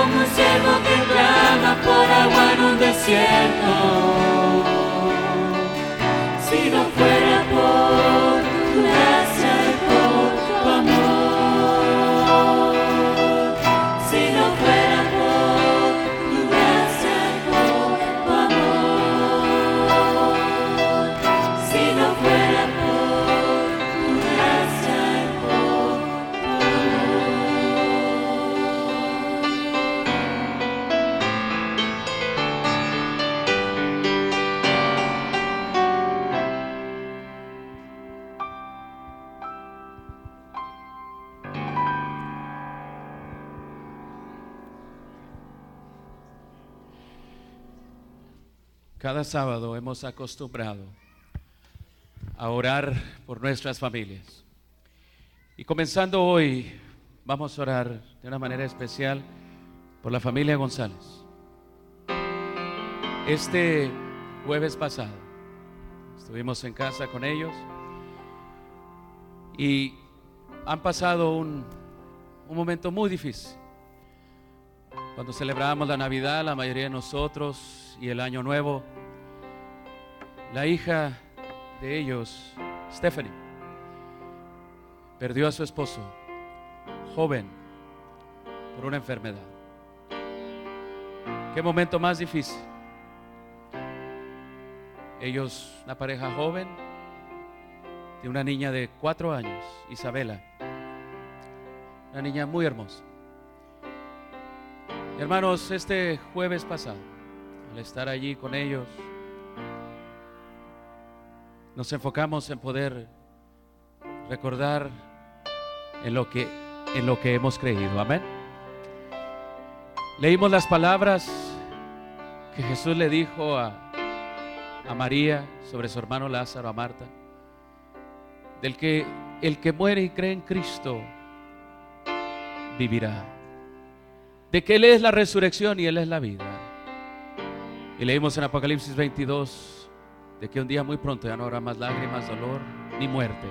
como un siervo que clama por agua en un desierto. Si no fuera por tu gracia y por tu amor, si no fuera por tu gracia y por tu amor, si no fuera por tu gracia y por tu Cada sábado hemos acostumbrado a orar por nuestras familias. Y comenzando hoy, vamos a orar de una manera especial por la familia González. Este jueves pasado estuvimos en casa con ellos y han pasado un momento muy difícil. Cuando celebrábamos la Navidad, la mayoría de nosotros, y el Año Nuevo, la hija de ellos, Stephanie, perdió a su esposo, joven, por una enfermedad. ¿Qué momento más difícil? Ellos, una pareja joven, de una niña de 4 años, Isabela, una niña muy hermosa. Hermanos, este jueves pasado, al estar allí con ellos, nos enfocamos en poder recordar en lo que hemos creído. Amén. Leímos las palabras que Jesús le dijo a María sobre su hermano Lázaro, a Marta, del que el que muere y cree en Cristo vivirá, de que Él es la resurrección y Él es la vida. Y leímos en Apocalipsis 22 de que un día muy pronto ya no habrá más lágrimas, dolor ni muerte,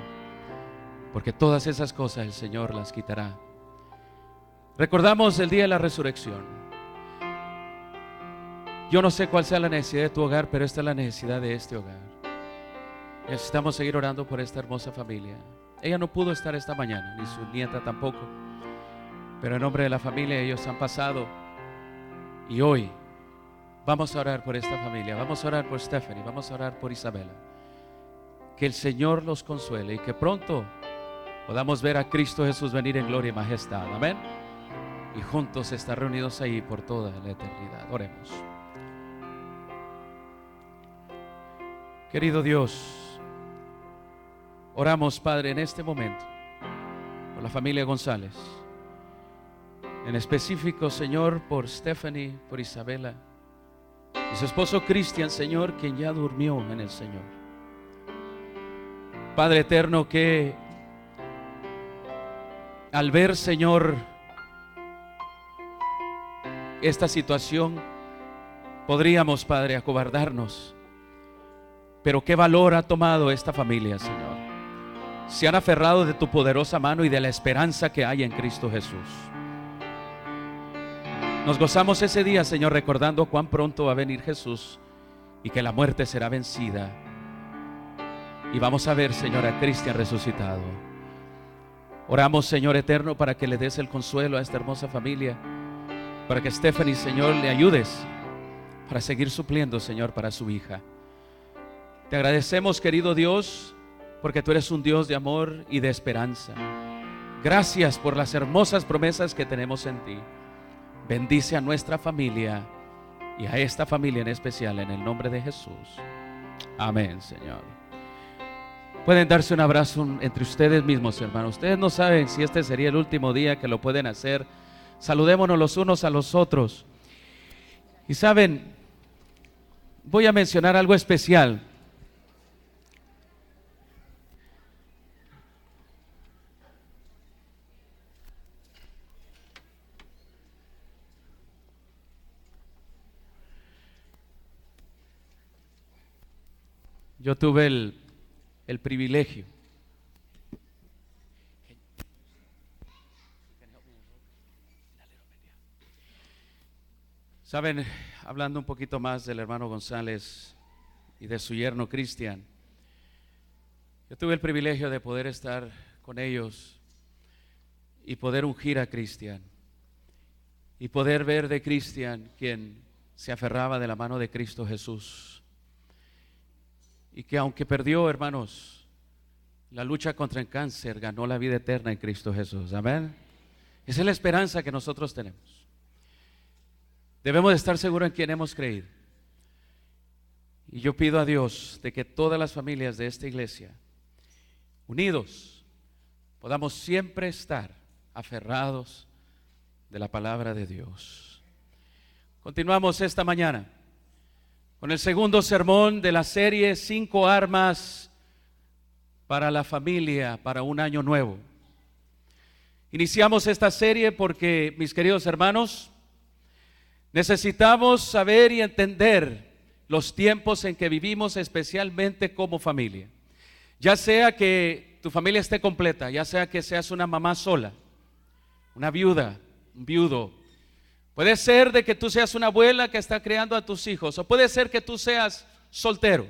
porque todas esas cosas el Señor las quitará. Recordamos el día de la resurrección. Yo no sé cuál sea la necesidad de tu hogar, pero esta es la necesidad de este hogar. Necesitamos seguir orando por esta hermosa familia. Ella no pudo estar esta mañana, ni su nieta tampoco, pero en nombre de la familia ellos han pasado. Y hoy vamos a orar por esta familia, vamos a orar por Stephanie, vamos a orar por Isabela. Que el Señor los consuele y que pronto podamos ver a Cristo Jesús venir en gloria y majestad. Amén. Y juntos estar reunidos ahí por toda la eternidad. Oremos. Querido Dios, oramos, Padre, en este momento por la familia González. En específico, Señor, por Stephanie, por Isabela y su esposo Cristian, Señor, quien ya durmió en el Señor. Padre eterno, que al ver, Señor, esta situación, podríamos, Padre, acobardarnos. Pero qué valor ha tomado esta familia, Señor. Se han aferrado de tu poderosa mano y de la esperanza que hay en Cristo Jesús. Nos gozamos ese día, Señor, recordando cuán pronto va a venir Jesús y que la muerte será vencida. Y vamos a ver, Señor, a Cristian resucitado. Oramos, Señor eterno, para que le des el consuelo a esta hermosa familia, para que Stephanie, Señor, le ayudes para seguir supliendo, Señor, para su hija. Te agradecemos, querido Dios, porque tú eres un Dios de amor y de esperanza. Gracias por las hermosas promesas que tenemos en ti. Bendice a nuestra familia y a esta familia en especial, en el nombre de Jesús. Amén, Señor. Pueden darse un abrazo entre ustedes mismos, hermanos. Ustedes no saben si este sería el último día que lo pueden hacer. Saludémonos los unos a los otros. Y saben, voy a mencionar algo especial. Yo tuve el privilegio Saben, hablando un poquito más del hermano González y de su yerno Cristian, yo tuve el privilegio de poder estar con ellos y poder ungir a Cristian y poder ver de Cristian quien se aferraba de la mano de Cristo Jesús, y que aunque perdió, hermanos, la lucha contra el cáncer, ganó la vida eterna en Cristo Jesús. Amén. Esa es la esperanza que nosotros tenemos. Debemos de estar seguros en quien hemos creído. Y yo pido a Dios de que todas las familias de esta iglesia, unidos, podamos siempre estar aferrados de la palabra de Dios. Continuamos esta mañana con el segundo sermón de la serie 5 armas para la familia, para un año nuevo. Iniciamos esta serie porque, mis queridos hermanos, necesitamos saber y entender los tiempos en que vivimos, especialmente como familia. Ya sea que tu familia esté completa, ya sea que seas una mamá sola, una viuda, un viudo. Puede ser de que tú seas una abuela que está criando a tus hijos, o puede ser que tú seas soltero.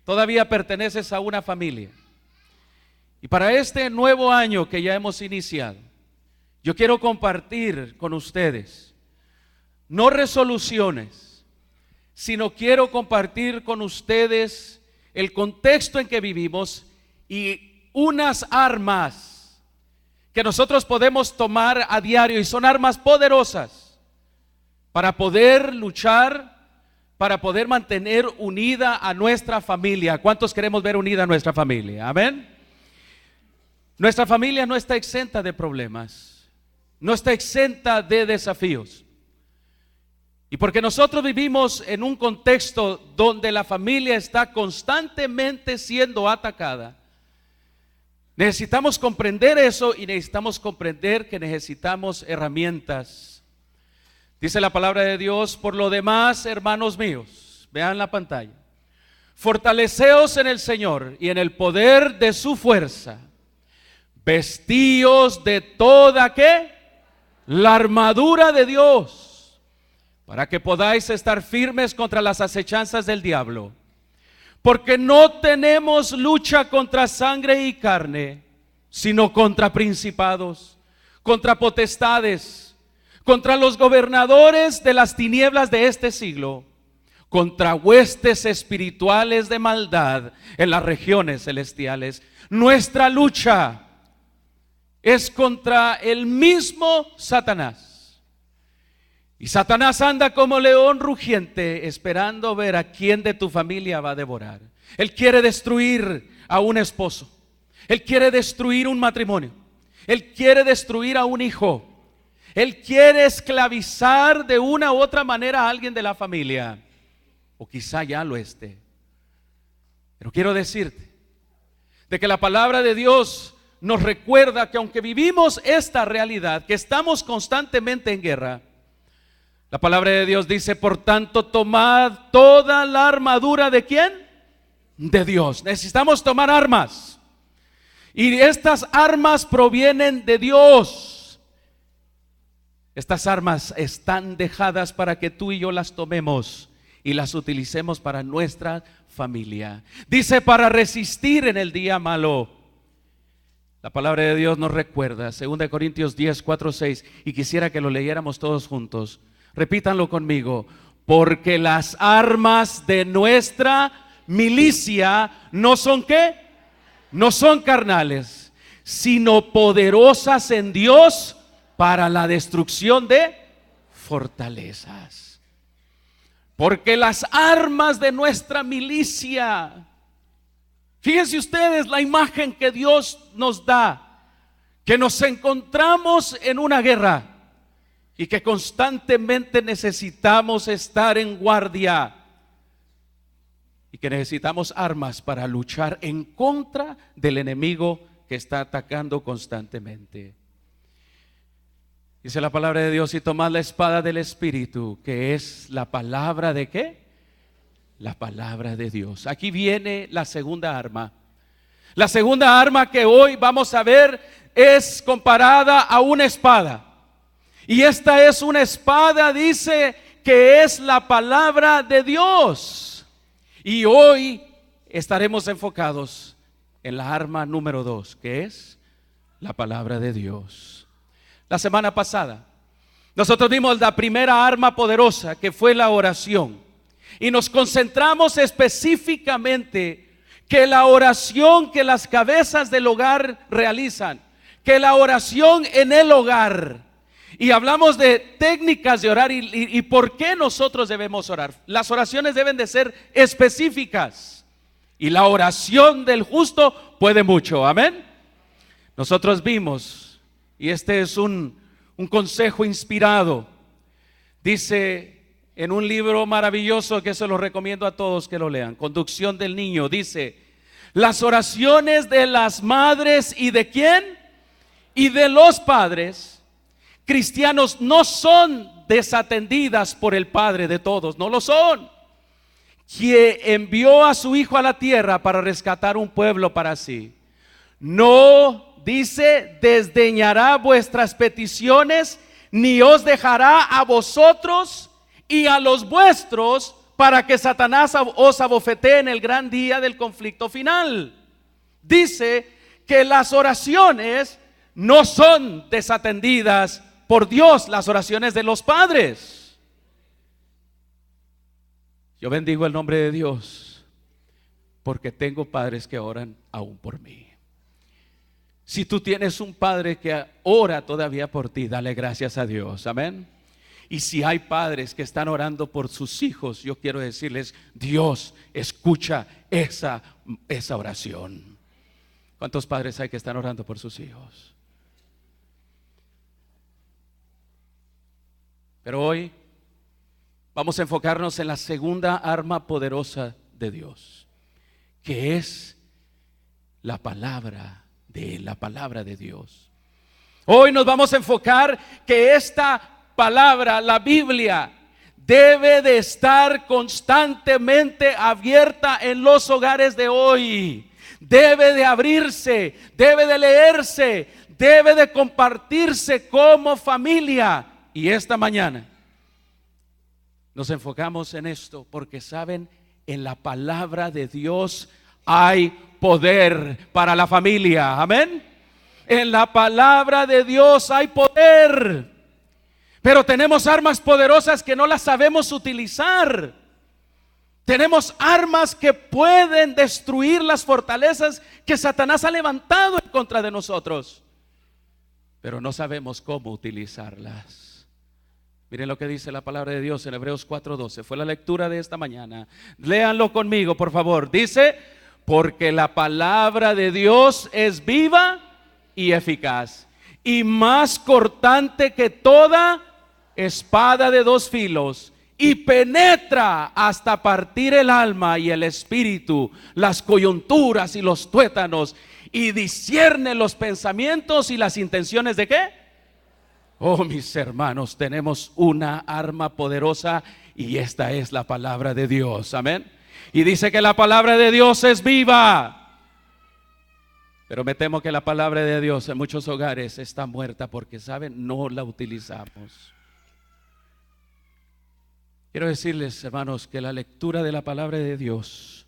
Todavía perteneces a una familia. Y para este nuevo año que ya hemos iniciado, yo quiero compartir con ustedes no resoluciones, sino quiero compartir con ustedes el contexto en que vivimos y unas armas que nosotros podemos tomar a diario, y son armas poderosas para poder luchar, para poder mantener unida a nuestra familia. ¿Cuántos queremos ver unida a nuestra familia? Amén. Nuestra familia no está exenta de problemas, no está exenta de desafíos. Y porque nosotros vivimos en un contexto donde la familia está constantemente siendo atacada, necesitamos comprender eso, y necesitamos comprender que necesitamos herramientas. Dice la palabra de Dios: por lo demás, hermanos míos, vean la pantalla, fortaleceos en el Señor y en el poder de su fuerza, vestíos de toda ¿qué? La armadura de Dios, para que podáis estar firmes contra las acechanzas del diablo. Porque no tenemos lucha contra sangre y carne, sino contra principados, contra potestades, contra los gobernadores de las tinieblas de este siglo, contra huestes espirituales de maldad en las regiones celestiales. Nuestra lucha es contra el mismo Satanás. Y Satanás anda como león rugiente, esperando ver a quién de tu familia va a devorar. Él quiere destruir a un esposo, él quiere destruir un matrimonio, él quiere destruir a un hijo, él quiere esclavizar de una u otra manera a alguien de la familia, o quizá ya lo esté. Pero quiero decirte de que la palabra de Dios nos recuerda que aunque vivimos esta realidad, que estamos constantemente en guerra, la palabra de Dios dice: por tanto, tomad toda la armadura ¿de quién? De Dios. Necesitamos tomar armas, y estas armas provienen de Dios. Estas armas están dejadas para que tú y yo las tomemos y las utilicemos para nuestra familia. Dice: para resistir en el día malo. La palabra de Dios nos recuerda 2 Corintios 10, 4, 6, y quisiera que lo leyéramos todos juntos. Repítanlo conmigo: porque las armas de nuestra milicia no son ¿qué? No son carnales, sino poderosas en Dios para la destrucción de fortalezas. Porque las armas de nuestra milicia, fíjense ustedes la imagen que Dios nos da, que nos encontramos en una guerra y que constantemente necesitamos estar en guardia, y que necesitamos armas para luchar en contra del enemigo que está atacando constantemente. Dice la palabra de Dios: y tomad la espada del Espíritu, que es la palabra ¿de qué? La palabra de Dios. Aquí viene la segunda arma. La segunda arma que hoy vamos a ver es comparada a una espada. Y esta es una espada, dice, que es la palabra de Dios. Y hoy estaremos enfocados en la arma número 2, que es la palabra de Dios. La semana pasada nosotros vimos la primera arma poderosa, que fue la oración, y nos concentramos específicamente que la oración que las cabezas del hogar realizan, que la oración en el hogar, y hablamos de técnicas de orar y por qué nosotros debemos orar. Las oraciones deben de ser específicas, y la oración del justo puede mucho, amén. Nosotros vimos, y este es un consejo inspirado, dice en un libro maravilloso que se lo recomiendo a todos que lo lean, Conducción del Niño, dice: las oraciones de las madres y de quién, y de los padres cristianos no son desatendidas por el Padre de todos, no lo son, quien envió a su Hijo a la tierra para rescatar un pueblo para sí. No, dice, desdeñará vuestras peticiones, ni os dejará a vosotros y a los vuestros, para que Satanás os abofetee en el gran día del conflicto final. Dice que las oraciones no son desatendidas por Dios, las oraciones de los padres. Yo bendigo el nombre de Dios, porque tengo padres que oran aún por mí. Si tú tienes un padre que ora todavía por ti, dale gracias a Dios, amén. Y si hay padres que están orando por sus hijos, yo quiero decirles: Dios escucha esa oración. ¿Cuántos padres hay que están orando por sus hijos? Pero hoy vamos a enfocarnos en la segunda arma poderosa de Dios, que es la palabra de Dios. Hoy nos vamos a enfocar que esta palabra, la Biblia, debe de estar constantemente abierta en los hogares de hoy. Debe de abrirse, debe de leerse, debe de compartirse como familia. Y esta mañana nos enfocamos en esto porque saben, en la palabra de Dios hay poder para la familia, amén. En la palabra de Dios hay poder, pero tenemos armas poderosas que no las sabemos utilizar. Tenemos armas que pueden destruir las fortalezas que Satanás ha levantado en contra de nosotros, pero no sabemos cómo utilizarlas. Miren lo que dice la palabra de Dios en Hebreos 4:12. Fue la lectura de esta mañana. Léanlo conmigo, por favor. Dice: porque la palabra de Dios es viva y eficaz, y más cortante que toda espada de dos filos, y penetra hasta partir el alma y el espíritu, las coyunturas y los tuétanos, y discierne los pensamientos y las intenciones ¿de qué? Oh, mis hermanos, tenemos una arma poderosa, y esta es la palabra de Dios, amén. Y dice que la palabra de Dios es viva, pero me temo que la palabra de Dios en muchos hogares está muerta porque, ¿saben?, no la utilizamos. Quiero decirles, hermanos, que la lectura de la palabra de Dios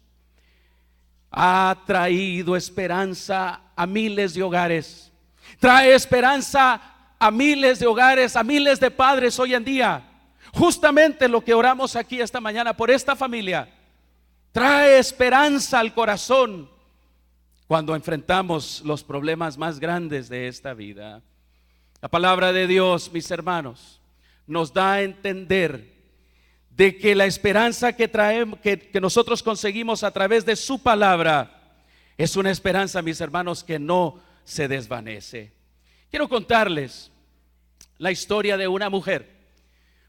ha traído esperanza a miles de hogares. Trae esperanza a miles de hogares, a miles de padres hoy en día. Justamente lo que oramos aquí esta mañana por esta familia trae esperanza al corazón cuando enfrentamos los problemas más grandes de esta vida. La palabra de Dios, mis hermanos, nos da a entender de que la esperanza que traemos, que nosotros conseguimos a través de su palabra, es una esperanza, mis hermanos, que no se desvanece. Quiero contarles la historia de una mujer,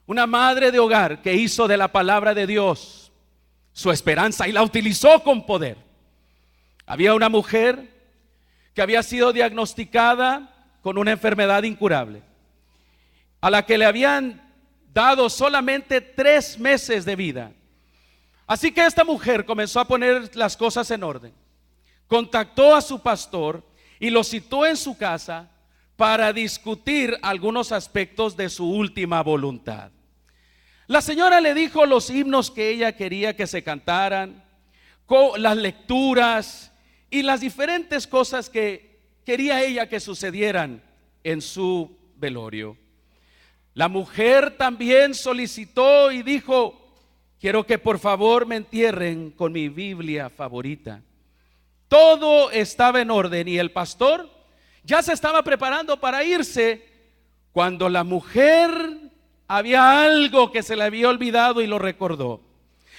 una madre de hogar que hizo de la palabra de Dios su esperanza y la utilizó con poder. Había una mujer que había sido diagnosticada con una enfermedad incurable, a la que le habían dado solamente 3 meses de vida. Así que esta mujer comenzó a poner las cosas en orden. Contactó a su pastor y lo citó en su casa para discutir algunos aspectos de su última voluntad. La señora le dijo los himnos que ella quería que se cantaran, las lecturas y las diferentes cosas que quería ella que sucedieran en su velorio. La mujer también solicitó y dijo: quiero que por favor me entierren con mi Biblia favorita. Todo estaba en orden y el pastor ya se estaba preparando para irse, cuando la mujer había algo que se le había olvidado y lo recordó.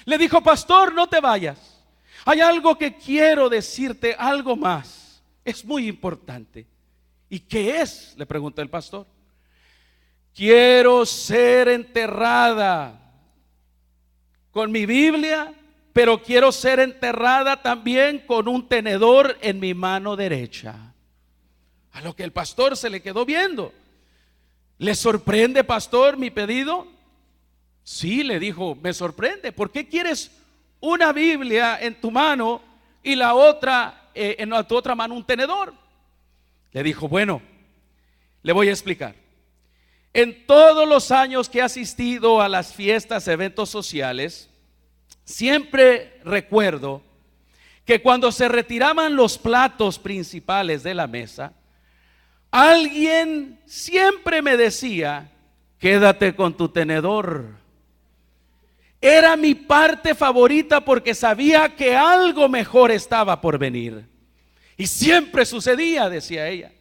Le dijo: pastor, no te vayas, hay algo que quiero decirte, algo más, es muy importante. ¿Y qué es?, le preguntó el pastor. Quiero ser enterrada con mi Biblia, pero quiero ser enterrada también con un tenedor en mi mano derecha. A lo que el pastor se le quedó viendo. ¿Le sorprende, pastor, mi pedido? Sí, le dijo, me sorprende. ¿Por qué quieres una Biblia en tu mano y la otra, en tu otra mano un tenedor? Le dijo: bueno, le voy a explicar. En todos los años que he asistido a las fiestas, eventos sociales, siempre recuerdo que cuando se retiraban los platos principales de la mesa, alguien siempre me decía: quédate con tu tenedor. Era mi parte favorita porque sabía que algo mejor estaba por venir. Y siempre sucedía, decía ella.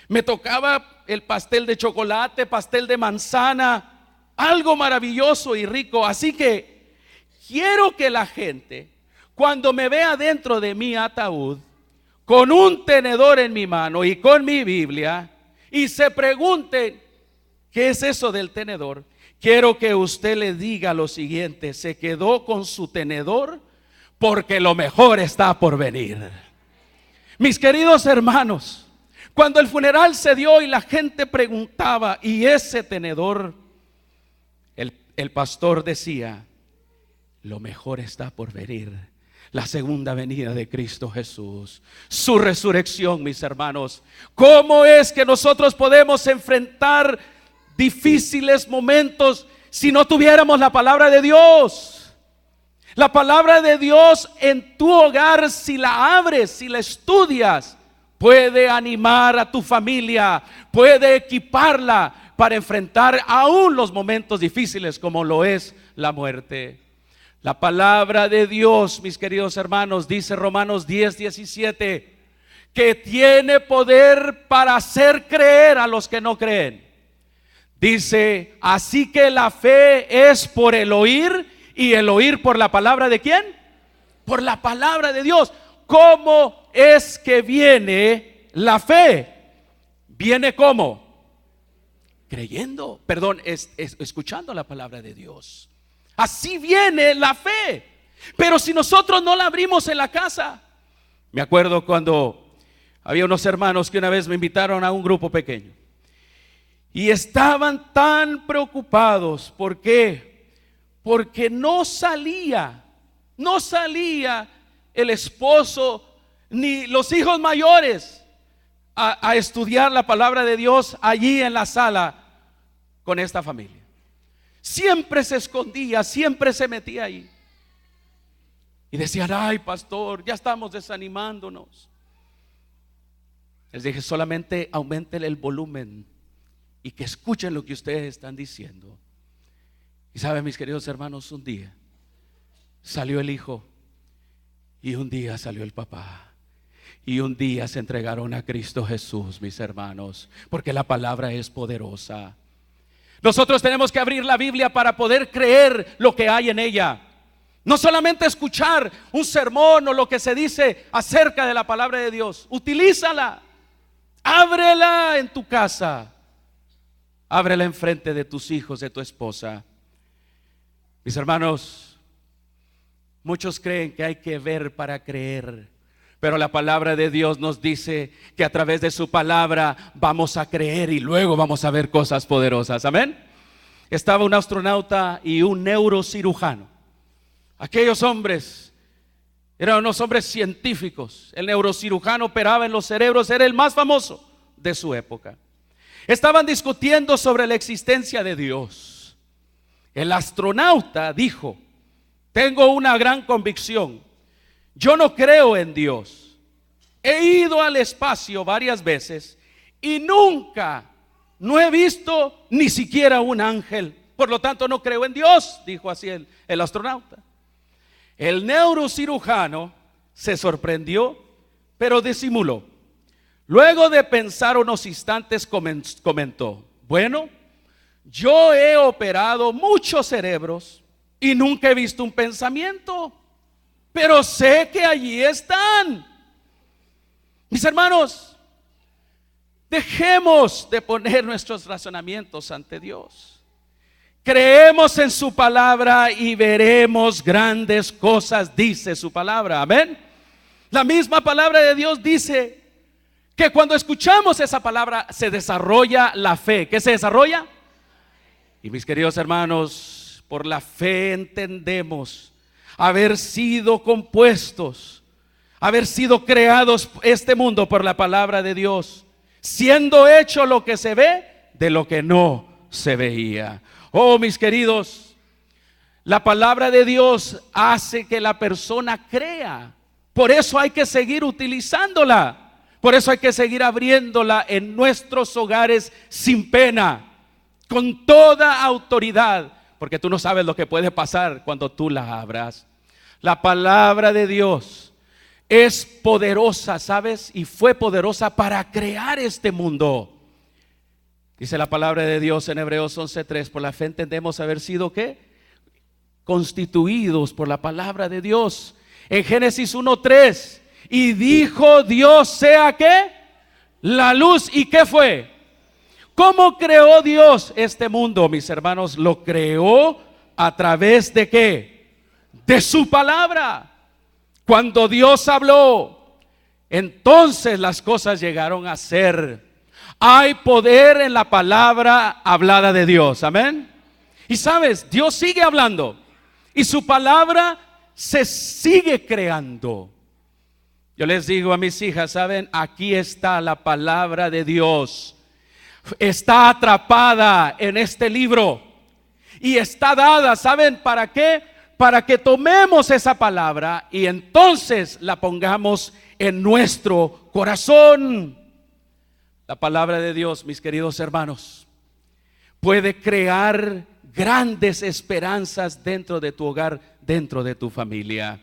Me tocaba el pastel de chocolate, pastel de manzana, algo maravilloso y rico. Así que quiero que la gente, cuando me vea dentro de mi ataúd, con un tenedor en mi mano y con mi Biblia, y se pregunten: ¿qué es eso del tenedor? Quiero que usted le diga lo siguiente: se quedó con su tenedor porque lo mejor está por venir. Mis queridos hermanos, cuando el funeral se dio y la gente preguntaba: ¿y ese tenedor? El pastor decía: lo mejor está por venir. La segunda venida de Cristo Jesús, su resurrección, mis hermanos. ¿Cómo es que nosotros podemos enfrentar difíciles momentos si no tuviéramos la palabra de Dios? La palabra de Dios en tu hogar, si la abres, si la estudias, puede animar a tu familia, puede equiparla para enfrentar aún los momentos difíciles como lo es la muerte. La palabra de Dios, mis queridos hermanos, dice Romanos 10:17, que tiene poder para hacer creer a los que no creen. Dice: así que la fe es por el oír, y el oír por la palabra ¿de quién? Por la palabra de Dios. ¿Cómo es que viene la fe? ¿Viene cómo? Creyendo, escuchando la palabra de Dios. Así viene la fe. Pero si nosotros no la abrimos en la casa. Me acuerdo cuando había unos hermanos que una vez me invitaron a un grupo pequeño y estaban tan preocupados. ¿Por qué? Porque no salía el esposo ni los hijos mayores a estudiar la palabra de Dios allí en la sala con esta familia. Siempre se escondía, siempre se metía ahí. Y decían: ay, pastor, ya estamos desanimándonos. Les dije: solamente aumenten el volumen y que escuchen lo que ustedes están diciendo. Y saben, mis queridos hermanos, un día salió el hijo y un día salió el papá. Y un día se entregaron a Cristo Jesús, mis hermanos, porque la palabra es poderosa. Nosotros tenemos que abrir la Biblia para poder creer lo que hay en ella. No solamente escuchar un sermón o lo que se dice acerca de la palabra de Dios. Utilízala, ábrela en tu casa, ábrela enfrente de tus hijos, de tu esposa. Mis hermanos, muchos creen que hay que ver para creer, pero la palabra de Dios nos dice que a través de su palabra vamos a creer y luego vamos a ver cosas poderosas. Amén. Estaba un astronauta y un neurocirujano. Aquellos hombres eran unos hombres científicos. El neurocirujano operaba en los cerebros, era el más famoso de su época. Estaban discutiendo sobre la existencia de Dios. El astronauta dijo: tengo una gran convicción, yo no creo en Dios. He ido al espacio varias veces y nunca, no he visto ni siquiera un ángel. Por lo tanto no creo en Dios, dijo así el astronauta. El neurocirujano se sorprendió, pero disimuló. Luego de pensar unos instantes comentó: bueno, yo he operado muchos cerebros y nunca he visto un pensamiento, pero sé que allí están. Mis hermanos, dejemos de poner nuestros razonamientos ante Dios. Creemos en su palabra y veremos grandes cosas, dice su palabra. Amén. La misma palabra de Dios dice que cuando escuchamos esa palabra se desarrolla la fe. ¿Qué se desarrolla? Y mis queridos hermanos, por la fe entendemos haber sido compuestos, haber sido creados este mundo por la palabra de Dios, siendo hecho lo que se ve de lo que no se veía. Oh, mis queridos, la palabra de Dios hace que la persona crea. Por eso hay que seguir utilizándola. Por eso hay que seguir abriéndola en nuestros hogares sin pena, con toda autoridad, porque tú no sabes lo que puede pasar cuando tú la abras. La palabra de Dios es poderosa, ¿sabes? Y fue poderosa para crear este mundo. Dice la palabra de Dios en Hebreos 11:3, por la fe entendemos haber sido ¿qué? Constituidos por la palabra de Dios. En Génesis 1:3, y dijo Dios sea ¿qué? La luz. ¿Y qué fue? ¿Cómo creó Dios este mundo, mis hermanos? Lo creó a través de ¿qué? De su palabra. Cuando Dios habló, entonces las cosas llegaron a ser. Hay poder en la palabra hablada de Dios, amén. Y sabes, Dios sigue hablando y su palabra se sigue creando. Yo les digo a mis hijas, saben, aquí está la palabra de Dios. Está atrapada en este libro y está dada, ¿saben para qué? Para que tomemos esa palabra y entonces la pongamos en nuestro corazón. La palabra de Dios, mis queridos hermanos, puede crear grandes esperanzas dentro de tu hogar, dentro de tu familia.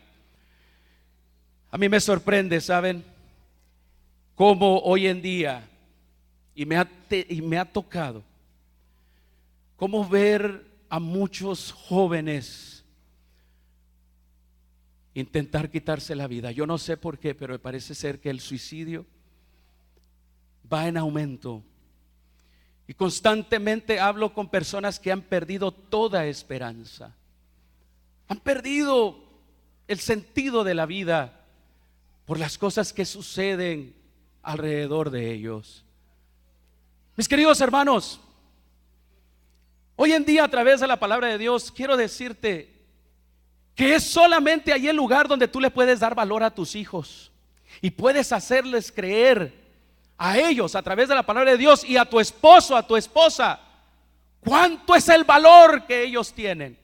A mí me sorprende, ¿saben? Cómo hoy en día, y me ha tocado, cómo ver a muchos jóvenes intentar quitarse la vida. Yo no sé por qué, pero me parece ser que el suicidio va en aumento. Y constantemente hablo con personas que han perdido toda esperanza. Han perdido el sentido de la vida por las cosas que suceden alrededor de ellos. Mis queridos hermanos, hoy en día a través de la palabra de Dios quiero decirte que es solamente ahí el lugar donde tú le puedes dar valor a tus hijos y puedes hacerles creer a ellos a través de la palabra de Dios y a tu esposo, a tu esposa, cuánto es el valor que ellos tienen,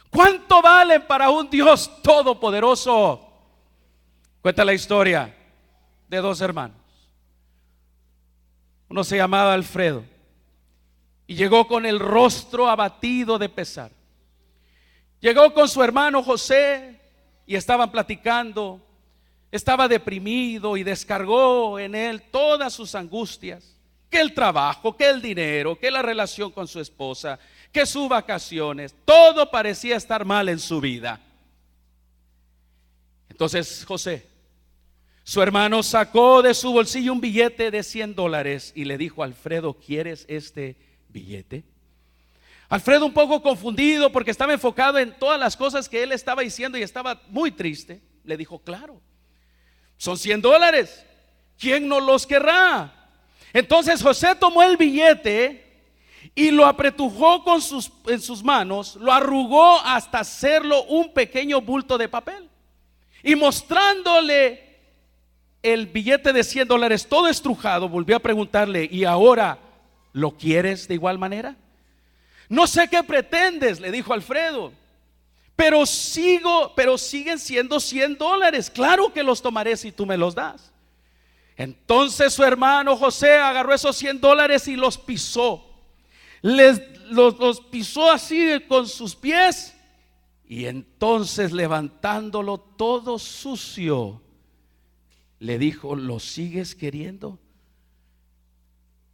cuánto valen para un Dios todopoderoso. Cuenta la historia de dos hermanos. Uno se llamaba Alfredo y llegó con el rostro abatido de pesar. Llegó con su hermano José y estaban platicando. Estaba deprimido y descargó en él todas sus angustias, que el trabajo, que el dinero, que la relación con su esposa, que sus vacaciones, todo parecía estar mal en su vida. Entonces José, su hermano, sacó de su bolsillo un billete de $100 y le dijo: Alfredo, ¿quieres este billete? Alfredo, un poco confundido porque estaba enfocado en todas las cosas que él estaba diciendo y estaba muy triste, le dijo: claro, son $100, ¿quién no los querrá? Entonces José tomó el billete y lo apretujó en sus manos, lo arrugó hasta hacerlo un pequeño bulto de papel y mostrándole el billete de $100 todo estrujado, volvió a preguntarle: ¿y ahora lo quieres de igual manera? No sé qué pretendes, le dijo Alfredo, pero siguen siendo $100. Claro que los tomaré si tú me los das. Entonces su hermano José agarró esos $100 y los pisó. Los pisó así con sus pies, y entonces, levantándolo todo sucio, le dijo: ¿lo sigues queriendo?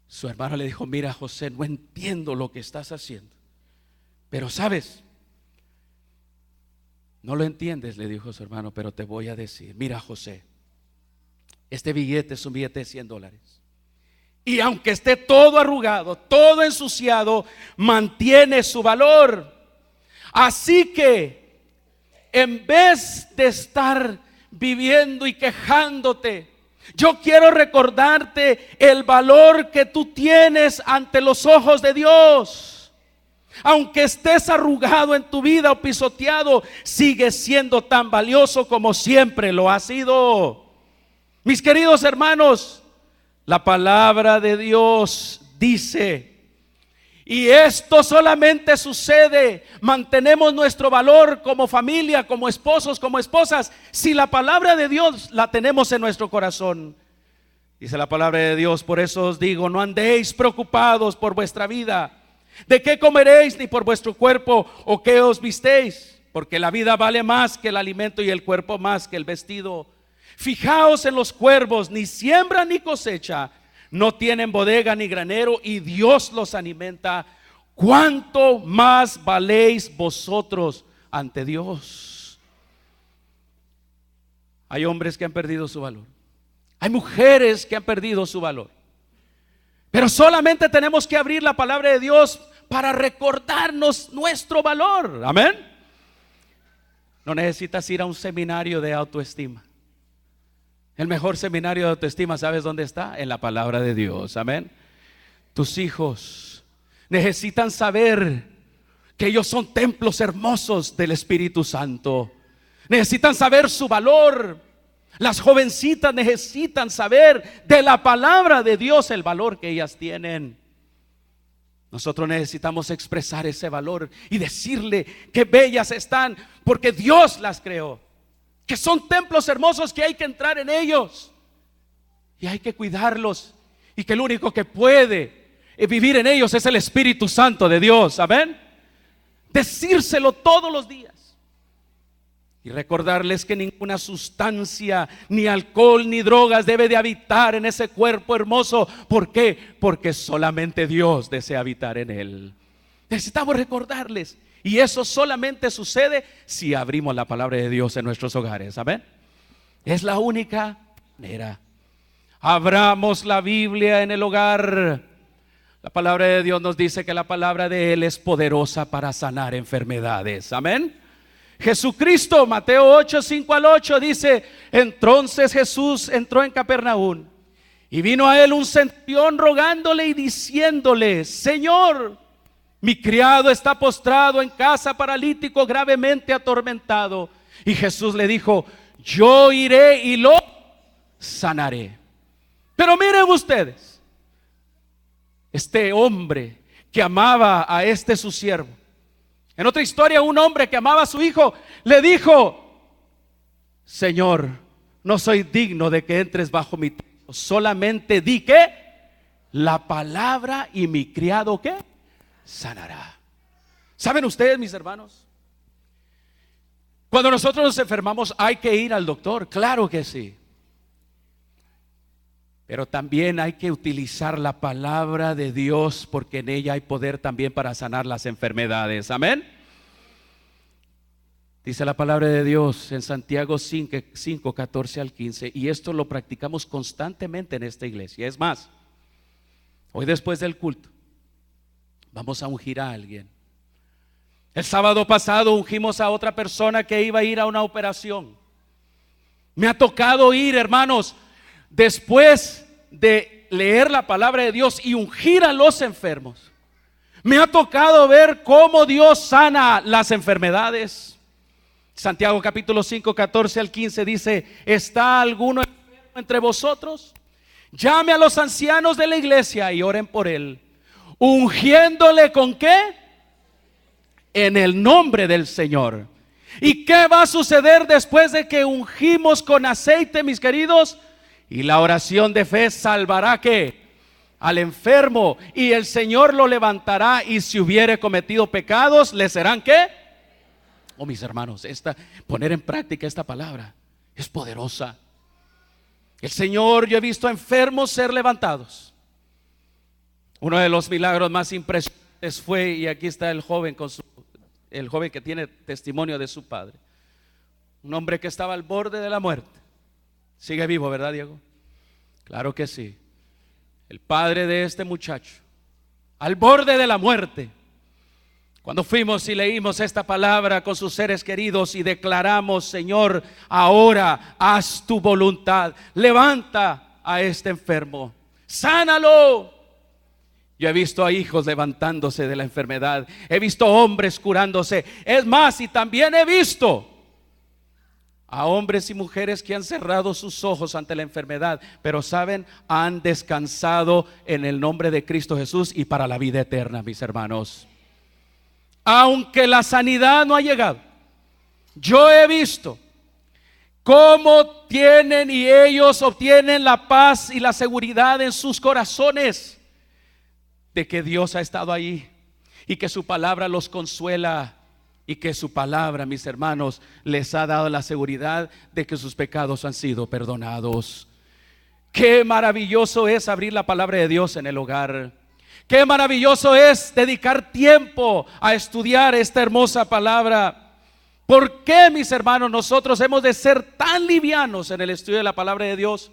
Su hermano le dijo: mira, José, no entiendo lo que estás haciendo, pero sabes, no lo entiendes, le dijo su hermano, pero te voy a decir. Mira, José, este billete es un billete de $100, y aunque esté todo arrugado, todo ensuciado, mantiene su valor. Así que en vez de estar viviendo y quejándote, yo quiero recordarte el valor que tú tienes ante los ojos de Dios. Aunque estés arrugado en tu vida o pisoteado, sigues siendo tan valioso como siempre lo has sido. Mis queridos hermanos, la palabra de Dios dice, y esto solamente sucede, mantenemos nuestro valor como familia, como esposos, como esposas, si la palabra de Dios la tenemos en nuestro corazón. Dice la palabra de Dios: por eso os digo, no andéis preocupados por vuestra vida, de qué comeréis, ni por vuestro cuerpo, o qué os vistéis, porque la vida vale más que el alimento y el cuerpo más que el vestido. Fijaos en los cuervos, ni siembran ni cosecha, no tienen bodega ni granero, y Dios los alimenta. ¿Cuánto más valéis vosotros ante Dios? Hay hombres que han perdido su valor, hay mujeres que han perdido su valor, pero solamente tenemos que abrir la palabra de Dios para recordarnos nuestro valor. Amén. No necesitas ir a un seminario de autoestima. El mejor seminario de autoestima, ¿sabes dónde está? En la palabra de Dios. Amén. Tus hijos necesitan saber que ellos son templos hermosos del Espíritu Santo. Necesitan saber su valor. Las jovencitas necesitan saber de la palabra de Dios el valor que ellas tienen. Nosotros necesitamos expresar ese valor y decirle que bellas están porque Dios las creó, que son templos hermosos, que hay que entrar en ellos y hay que cuidarlos, y que el único que puede vivir en ellos es el Espíritu Santo de Dios. Amén. Decírselo todos los días y recordarles que ninguna sustancia, ni alcohol, ni drogas debe de habitar en ese cuerpo hermoso. ¿Por qué? Porque solamente Dios desea habitar en él. Necesitamos recordarles. Y eso solamente sucede si abrimos la palabra de Dios en nuestros hogares. Amén. Es la única manera. Abramos la Biblia en el hogar. La palabra de Dios nos dice que la palabra de Él es poderosa para sanar enfermedades. Amén. Jesucristo, Mateo 8, 5 al 8 dice: entonces Jesús entró en Capernaum, y vino a él un centurión rogándole y diciéndole: Señor, mi criado está postrado en casa, paralítico, gravemente atormentado. Y Jesús le dijo: yo iré y lo sanaré. Pero miren ustedes, este hombre que amaba a este su siervo, en otra historia, un hombre que amaba a su hijo le dijo: Señor, no soy digno de que entres bajo mi techo, solamente di que la palabra y mi criado ¿qué? Sanará. ¿Saben ustedes, mis hermanos? Cuando nosotros nos enfermamos hay que ir al doctor, claro que sí. Pero también hay que utilizar la palabra de Dios, porque en ella hay poder también para sanar las enfermedades. Amén. Dice la palabra de Dios en Santiago 5, 14 al 15, y esto lo practicamos constantemente en esta iglesia. Es más, hoy después del culto vamos a ungir a alguien. El sábado pasado ungimos a otra persona que iba a ir a una operación. Me ha tocado ir, hermanos, después de leer la palabra de Dios y ungir a los enfermos. Me ha tocado ver cómo Dios sana las enfermedades. Santiago capítulo 5, 14 al 15 dice: ¿está alguno enfermo entre vosotros? Llame a los ancianos de la iglesia y oren por él, ungiéndole ¿con qué? en el nombre del Señor. ¿Y qué va a suceder después de que ungimos con aceite, mis queridos? Y la oración de fe salvará ¿qué? Al enfermo, y el Señor lo levantará, y si hubiere cometido pecados, ¿le serán qué? Oh, mis hermanos, poner en práctica esta palabra es poderosa. El Señor, yo he visto a enfermos ser levantados. Uno de los milagros más impresionantes fue, y aquí está el joven el joven que tiene testimonio de su padre, un hombre que estaba al borde de la muerte. Sigue vivo, ¿verdad, Diego? Claro que sí. El padre de este muchacho, al borde de la muerte. Cuando fuimos y leímos esta palabra con sus seres queridos y declaramos: Señor, ahora haz tu voluntad, levanta a este enfermo, sánalo. Yo he visto a hijos levantándose de la enfermedad, he visto hombres curándose. Es más, y también he visto a hombres y mujeres que han cerrado sus ojos ante la enfermedad, pero saben, han descansado en el nombre de Cristo Jesús y para la vida eterna, mis hermanos. Aunque la sanidad no ha llegado, yo he visto cómo tienen y ellos obtienen la paz y la seguridad en sus corazones de que Dios ha estado ahí y que su palabra los consuela y que su palabra, mis hermanos, les ha dado la seguridad de que sus pecados han sido perdonados. Qué maravilloso es abrir la palabra de Dios en el hogar. Qué maravilloso es dedicar tiempo a estudiar esta hermosa palabra. ¿Por qué, mis hermanos, nosotros hemos de ser tan livianos en el estudio de la palabra de Dios?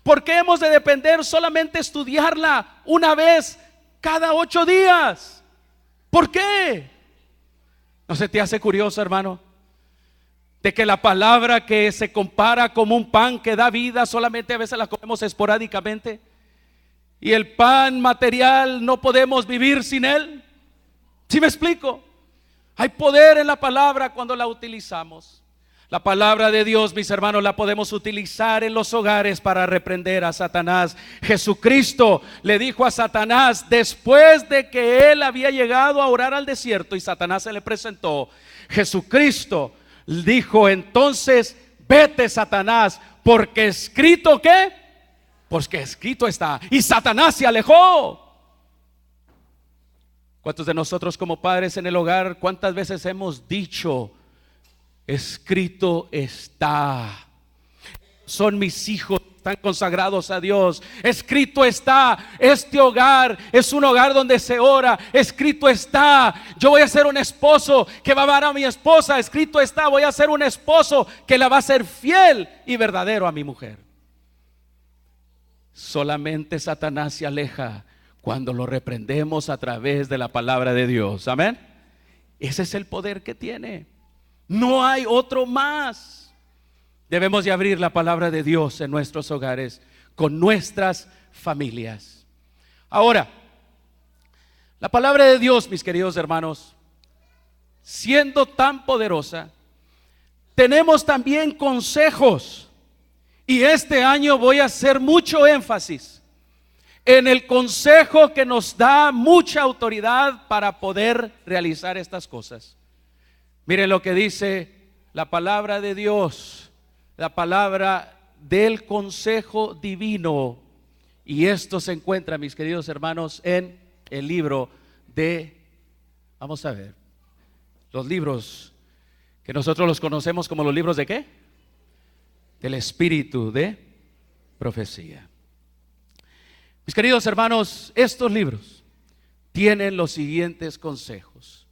¿Por qué hemos de depender solamente estudiarla una vez cada 8 días? ¿Por qué? ¿No se te hace curioso, hermano? De que la palabra que se compara como un pan que da vida, solamente a veces la comemos esporádicamente. Y el pan material no podemos vivir sin él. ¿Sí me explico? Hay poder en la palabra cuando la utilizamos. La palabra de Dios, mis hermanos, la podemos utilizar en los hogares para reprender a Satanás. Jesucristo le dijo a Satanás, después de que él había llegado a orar al desierto y Satanás se le presentó, Jesucristo dijo entonces: vete, Satanás, porque escrito ¿qué? Porque escrito está. Y Satanás se alejó. ¿Cuántos de nosotros como padres en el hogar, cuántas veces hemos dicho: escrito está, son mis hijos, están consagrados a Dios, escrito está, este hogar es un hogar donde se ora, escrito está, yo voy a ser un esposo que va a amar a mi esposa, escrito está, voy a ser un esposo que la va a ser fiel y verdadero a mi mujer? Solamente Satanás se aleja cuando lo reprendemos a través de la palabra de Dios. Amén. Ese es el poder que tiene. No hay otro más. Debemos de abrir la palabra de Dios en nuestros hogares, con nuestras familias. Ahora, la palabra de Dios, mis queridos hermanos, siendo tan poderosa, tenemos también consejos. Y este año voy a hacer mucho énfasis en el consejo que nos da mucha autoridad para poder realizar estas cosas. Miren lo que dice la palabra de Dios, la palabra del consejo divino. Y esto se encuentra, mis queridos hermanos, en el libro de, vamos a ver, los libros que nosotros los conocemos como los libros de ¿qué? Del espíritu de profecía. Mis queridos hermanos, estos libros tienen los siguientes consejos.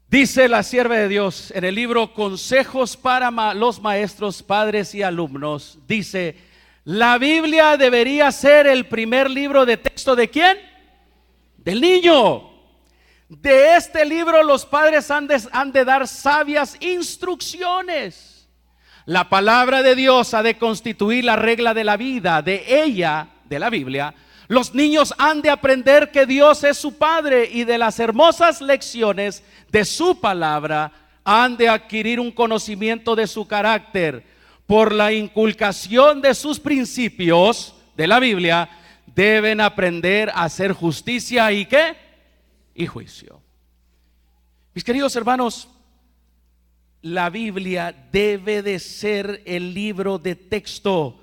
Dice la sierva de Dios en el libro Consejos para los maestros, padres y alumnos, dice: la Biblia debería ser el primer libro de texto ¿de quién? Del niño. De este libro los padres han de dar sabias instrucciones. La palabra de Dios ha de constituir la regla de la vida. De ella, de la Biblia, los niños han de aprender que Dios es su Padre, y de las hermosas lecciones de su palabra han de adquirir un conocimiento de su carácter. Por la inculcación de sus principios de la Biblia, deben aprender a hacer justicia y ¿qué? Y juicio. Mis queridos hermanos, la Biblia debe de ser el libro de texto.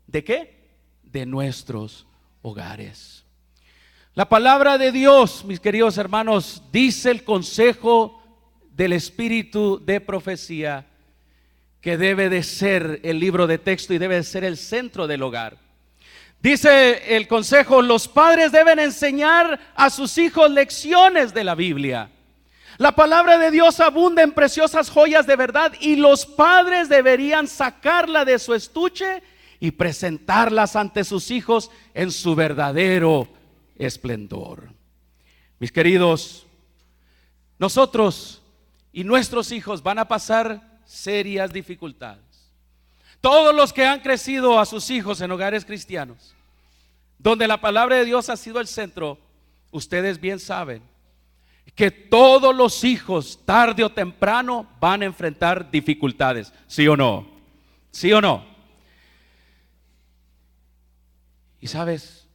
¿De qué? De nuestros hogares. La palabra de Dios, mis queridos hermanos, dice el consejo del Espíritu de profecía que debe de ser el libro de texto y debe de ser el centro del hogar. Dice el consejo: los padres deben enseñar a sus hijos lecciones de la Biblia. La palabra de Dios abunda en preciosas joyas de verdad y los padres deberían sacarla de su estuche y presentarlas ante sus hijos en su verdadero esplendor. Mis queridos, nosotros y nuestros hijos van a pasar serias dificultades. Todos los que han crecido a sus hijos en hogares cristianos, donde la palabra de Dios ha sido el centro, ustedes bien saben que todos los hijos tarde o temprano van a enfrentar dificultades. ¿Sí o no? ¿Sí o no? Y sabes,